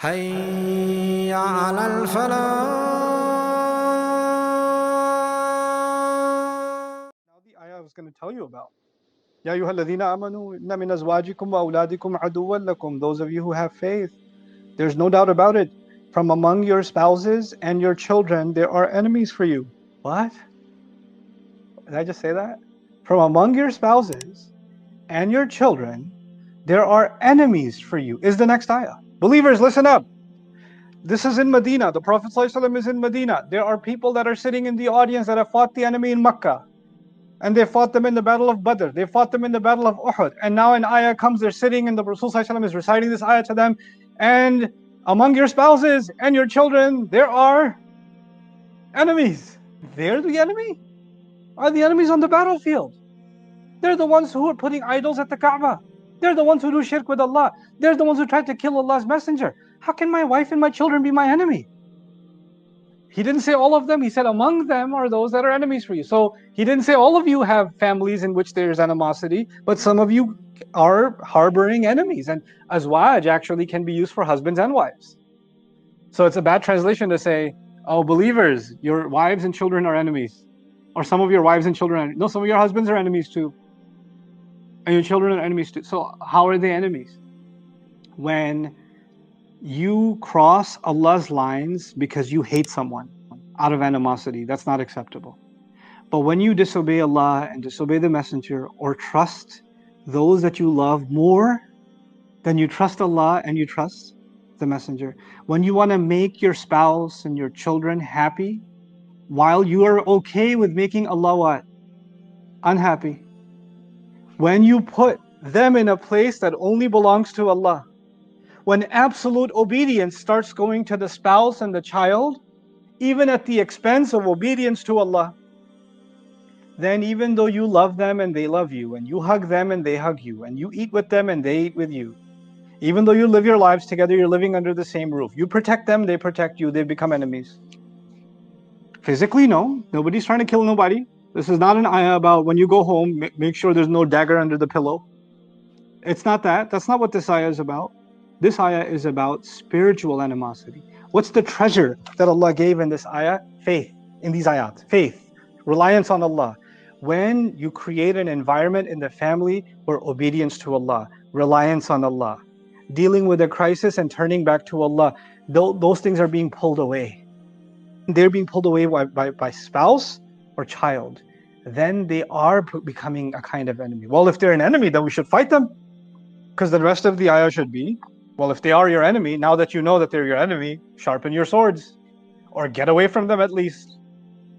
حي على الفلاح. Now the ayah I was going to tell you about. Ya ayyuhalladhina amanu inna min azwajikum wa awladikum aduwwan lakum. Those of you who have faith, there's no doubt about it. From among your spouses and your children, there are enemies for you. What? Did I just say that? From among your spouses and your children, there are enemies for you, is the next ayah. Believers, listen up. This is in Medina. The Prophet ﷺ is in Medina. There are people that are sitting in the audience that have fought the enemy in Makkah. And they fought them in the battle of Badr. They fought them in the battle of Uhud. And now an ayah comes, they're sitting, and the Rasul ﷺ is reciting this ayah to them. And among your spouses and your children, there are enemies. They're the enemy? Are the enemies on the battlefield? They're the ones who are putting idols at the Kaaba. They're the ones who do shirk with Allah. They're the ones who tried to kill Allah's messenger. How can my wife and my children be my enemy? He didn't say all of them. He said among them are those that are enemies for you. So he didn't say all of you have families in which there's animosity, but some of you are harboring enemies. And azwaj actually can be used for husbands and wives. So it's a bad translation to say, oh, believers, your wives and children are enemies. Or some of your wives and children are enemies. No, some of your husbands are enemies too. And your children are enemies too. So how are they enemies? When you cross Allah's lines because you hate someone out of animosity, that's not acceptable. But when you disobey Allah and disobey the Messenger, or trust those that you love more than you trust Allah and you trust the Messenger, when you want to make your spouse and your children happy while you are okay with making Allah what? Unhappy. When you put them in a place that only belongs to Allah, when absolute obedience starts going to the spouse and the child, even at the expense of obedience to Allah, then even though you love them and they love you, and you hug them and they hug you, and you eat with them and they eat with you, even though you live your lives together, you're living under the same roof. You protect them, they protect you, they become enemies. Physically, no. Nobody's trying to kill nobody. This is not an ayah about when you go home, make sure there's no dagger under the pillow. It's not that. That's not what this ayah is about. This ayah is about spiritual animosity. What's the treasure that Allah gave in this ayah? Faith. In these ayat. Faith. Reliance on Allah. When you create an environment in the family where obedience to Allah, reliance on Allah, dealing with a crisis and turning back to Allah, those things are being pulled away. They're being pulled away by spouse or child. Then they are becoming a kind of enemy. Well, if they're an enemy, then we should fight them. Because the rest of the ayah should be, well, if they are your enemy, now that you know that they're your enemy, sharpen your swords. Or get away from them at least.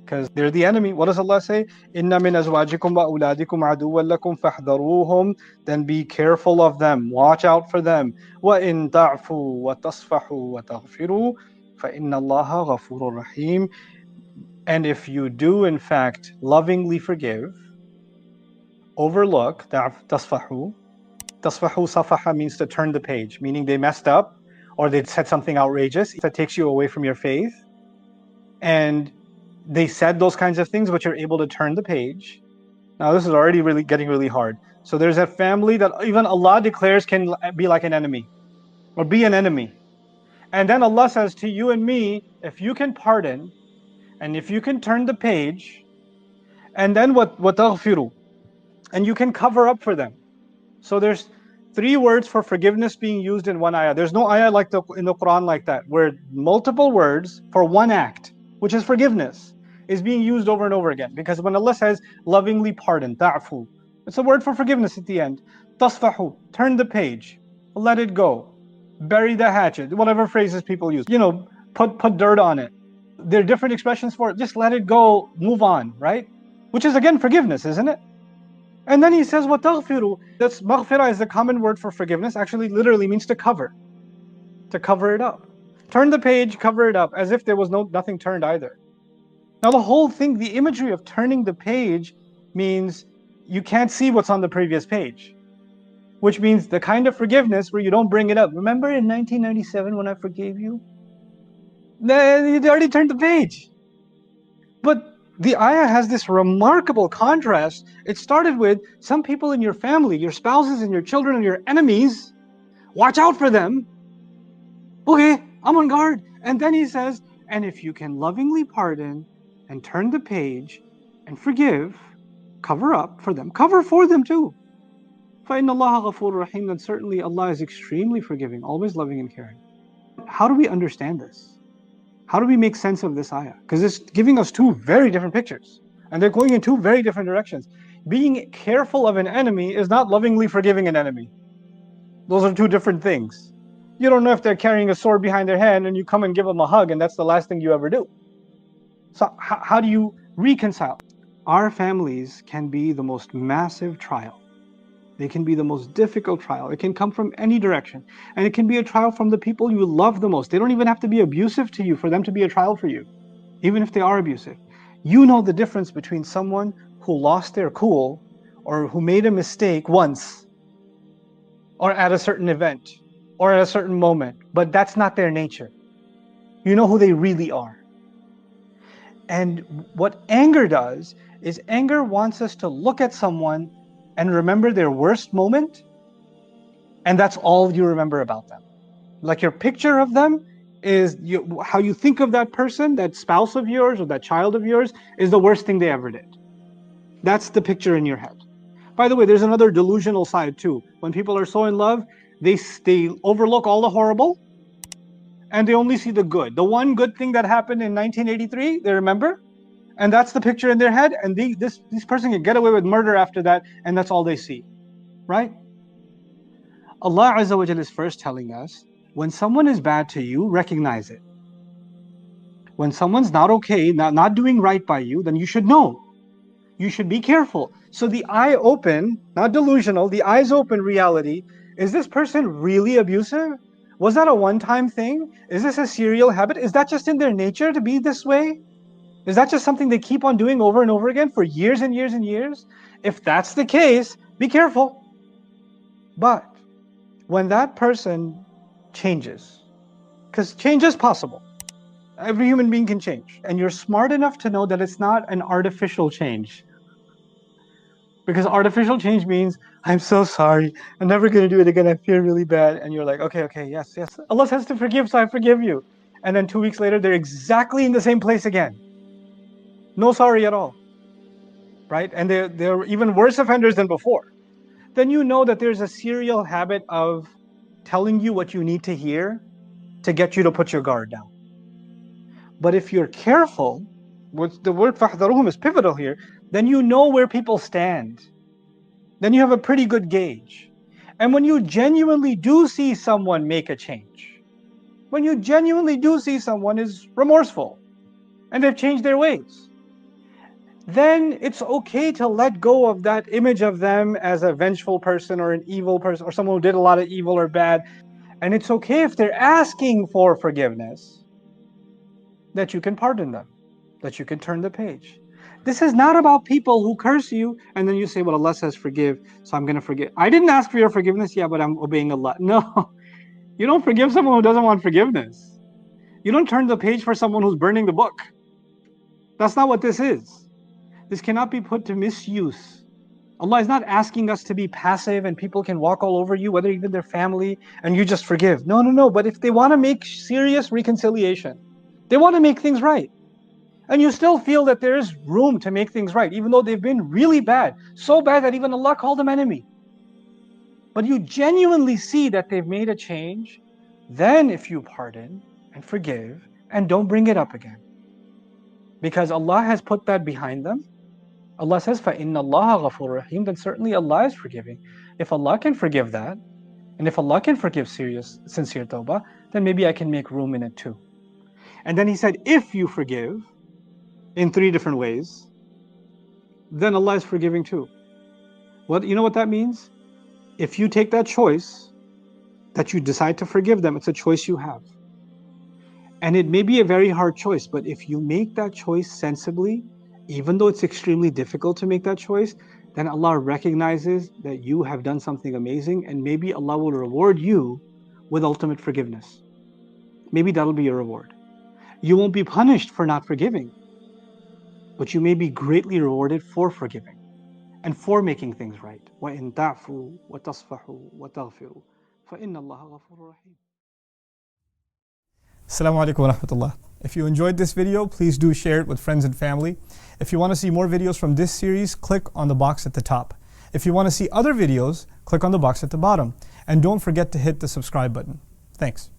Because they're the enemy. What does Allah say? Inna min azwajikum wa awladikum aduwwan lakum fahdharuhum. Then be careful of them. Watch out for them. Wa in ta'fu wa tasfahu wa taghfiru fa inna Allaha ghafurur rahim. And if you do in fact lovingly forgive, overlook, tasfahu. Tasfahu safaha means to turn the page, meaning they messed up or they said something outrageous that takes you away from your faith. And they said those kinds of things, but you're able to turn the page. Now this is already really getting really hard. So there's a family that even Allah declares can be like an enemy or be an enemy. And then Allah says to you and me, if you can pardon and if you can turn the page, and then what taghfiru, and you can cover up for them. So there's 3 words for forgiveness being used in one ayah. There's no ayah like in the Quran like that, where multiple words for one act, which is forgiveness, is being used over and over again. Because when Allah says lovingly pardon, ta'fu, it's a word for forgiveness at the end. Tasfahu, turn the page, let it go, bury the hatchet, whatever phrases people use. Put dirt on it. There are different expressions for it. Just let it go, move on, right? Which is again forgiveness, isn't it? And then he says, وَتَغْفِرُوا. That's maghfirah is the common word for forgiveness. Actually, literally means to cover it up. Turn the page, cover it up, as if there was nothing turned either. Now the whole thing, the imagery of turning the page means you can't see what's on the previous page. Which means the kind of forgiveness where you don't bring it up. Remember in 1997 when I forgave you? You already turned the page. But the ayah has this remarkable contrast. It started with some people in your family, your spouses and your children and your enemies. Watch out for them. Okay, I'm on guard. And then he says, and if you can lovingly pardon and turn the page and forgive, cover up for them, cover for them too. فَإِنَّ اللَّهَ غَفُورٌ رَحِيمٌ, then certainly Allah is extremely forgiving, always loving and caring. How do we understand this? How do we make sense of this ayah? Because it's giving us two very different pictures. And they're going in two very different directions. Being careful of an enemy is not lovingly forgiving an enemy. Those are two different things. You don't know if they're carrying a sword behind their hand and you come and give them a hug and that's the last thing you ever do. So how do you reconcile? Our families can be the most massive trial. They can be the most difficult trial. It can come from any direction. And it can be a trial from the people you love the most. They don't even have to be abusive to you for them to be a trial for you, even if they are abusive. You know the difference between someone who lost their cool or who made a mistake once or at a certain event or at a certain moment, but that's not their nature. You know who they really are. And what anger does is anger wants us to look at someone and remember their worst moment, and that's all you remember about them. Like your picture of them is how you think of that person, that spouse of yours or that child of yours, is the worst thing they ever did. That's the picture in your head. By the way, there's another delusional side too. When people are so in love, they overlook all the horrible and they only see the good. The one good thing that happened in 1983, they remember, and that's the picture in their head, and this person can get away with murder after that, and that's all they see, right? Allah Azza wa Jalla is first telling us, when someone is bad to you, recognize it. When someone's not okay, not doing right by you, then you should know. You should be careful. So the eye open, not delusional, the eyes open reality, is this person really abusive? Was that a one-time thing? Is this a serial habit? Is that just in their nature to be this way? Is that just something they keep on doing over and over again for years and years and years? If that's the case, be careful. But when that person changes, because change is possible, every human being can change, and you're smart enough to know that it's not an artificial change. Because artificial change means, I'm so sorry, I'm never going to do it again, I feel really bad. And you're like, okay, yes. Allah says to forgive, so I forgive you. And then 2 weeks later, they're exactly in the same place again. No sorry at all. Right? And they're even worse offenders than before. Then you know that there's a serial habit of telling you what you need to hear to get you to put your guard down. But if you're careful, the word فَاحْذَرُوهُمْ is pivotal here, then you know where people stand. Then you have a pretty good gauge. And when you genuinely do see someone make a change, when you genuinely do see someone is remorseful and they've changed their ways, then it's okay to let go of that image of them as a vengeful person or an evil person or someone who did a lot of evil or bad. And it's okay if they're asking for forgiveness, that you can pardon them, that you can turn the page. This is not about people who curse you and then you say, well, Allah says forgive, so I'm going to forgive. I didn't ask for your forgiveness, yeah, but I'm obeying Allah. No, you don't forgive someone who doesn't want forgiveness. You don't turn the page for someone who's burning the book. That's not what this is. This cannot be put to misuse. Allah is not asking us to be passive and people can walk all over you, whether even their family, and you just forgive. No. But if they want to make serious reconciliation, they want to make things right, and you still feel that there is room to make things right, even though they've been really bad, so bad that even Allah called them enemy, but you genuinely see that they've made a change, then if you pardon and forgive and don't bring it up again, because Allah has put that behind them. Allah says, فَإِنَّ اللَّهَ غَفُورٌ رَحِيمٌ, then certainly Allah is forgiving. If Allah can forgive that, and if Allah can forgive sincere tawbah, then maybe I can make room in it too. And then he said, if you forgive in 3 different ways, then Allah is forgiving too. You know what that means? If you take that choice, that you decide to forgive them, it's a choice you have. And it may be a very hard choice, but if you make that choice sensibly, even though it's extremely difficult to make that choice, then Allah recognizes that you have done something amazing, and maybe Allah will reward you with ultimate forgiveness. Maybe that'll be your reward. You won't be punished for not forgiving, but you may be greatly rewarded for forgiving and for making things right. وَإِن تَعْفُوا وَتَصْفَحُوا وَتَغْفِرُوا فَإِنَّ اللَّهَ غَفُورٌ رَحِيمٌ. Assalamu alaikum wa rahmatullah. If you enjoyed this video, please do share it with friends and family. If you want to see more videos from this series, click on the box at the top. If you want to see other videos, click on the box at the bottom. And don't forget to hit the subscribe button. Thanks.